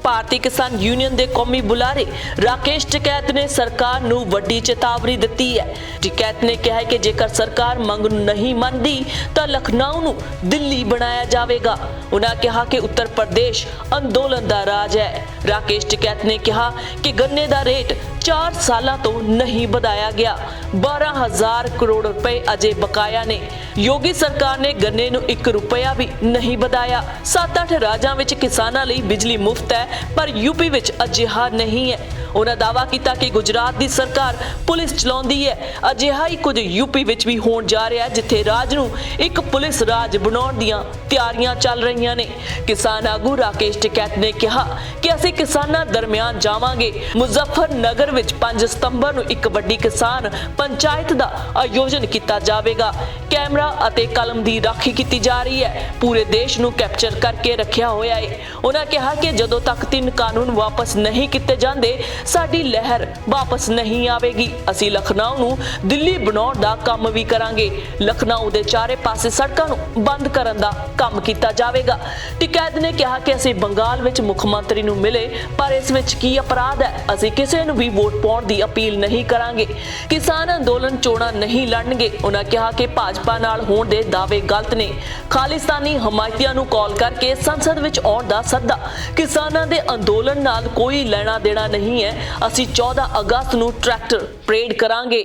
ਭਾਰਤੀ ਕਿਸਾਨ यूनियन के कौमी बुलारे राकेश टिकैत ने सरकार नूं वड्डी चेतावनी दी है। टिकैत ने कहा कि जेकर सरकार मंग नहीं मनती तो लखनऊ नूं दिल्ली बनाया जाएगा। उन्होंने कहा कि उत्तर प्रदेश अंदोलन का राज है। राकेश टिकैत ने कहा कि गन्ने का रेट 4 साल तो नहीं बढ़ाया गया। 12,000 करोड़ रुपए अजे बकाया ने। योगी सरकार ने गन्ने नूं 1 रुपया भी नहीं बढ़ाया। 7-8 राज्यां विच किसानां लई बिजली मुफ्त है पर यूपी विच अजिहा नहीं है। उन्होंने दावा किया कि गुजरात की सरकार पुलिस चलाउंदी है। अजिहा ही कुछ यूपी विच भी होण जा रहा है जिथे राज नूं एक पुलिस राज बनाउण दीआं तैयारियां चल रही ने। किसान आगू राकेश टिकैत ने कहा कि असीं किसानां दरमियान जावांगे। मुजफ्फरनगर विच 5 सितंबर नूं एक वड्डी किसान पंचायत का आयोजन किया जाएगा। कैमरा अते कलम की राखी की जा रही है। पूरे देश नूं कैप्चर करके रखा होया है। उन्होंने कहा कि जदों तक 3 कानून वापस नहीं किए जाते साडी लहर वापस नहीं आवेगी। असीं लखनऊ नूं दिल्ली बनाउण दा काम भी करांगे। लखनऊ दे चारे पासे सड़कां नूं बंद करन दा काम किया जाएगा। टिकैत ने कहा कि असीं बंगाल विच मुख मंत्री नूं मिले पर इस विच की अपराध है। असीं किसी नूं भी वोट पाउण दी अपील नहीं करांगे। किसान अंदोलन चोणां नहीं लड़नगे। उन्होंने कहा कि भाजपा नाल होण दे दावे गलत ने। खालिस्तानी हमायतियां नूं कॉल करके संसद विच आउण दा सद्दा। किसानां दे अंदोलन नाल कोई लेना देना नहीं है। असीं 14 अगस्त नूं ट्रैक्टर परेड करांगे।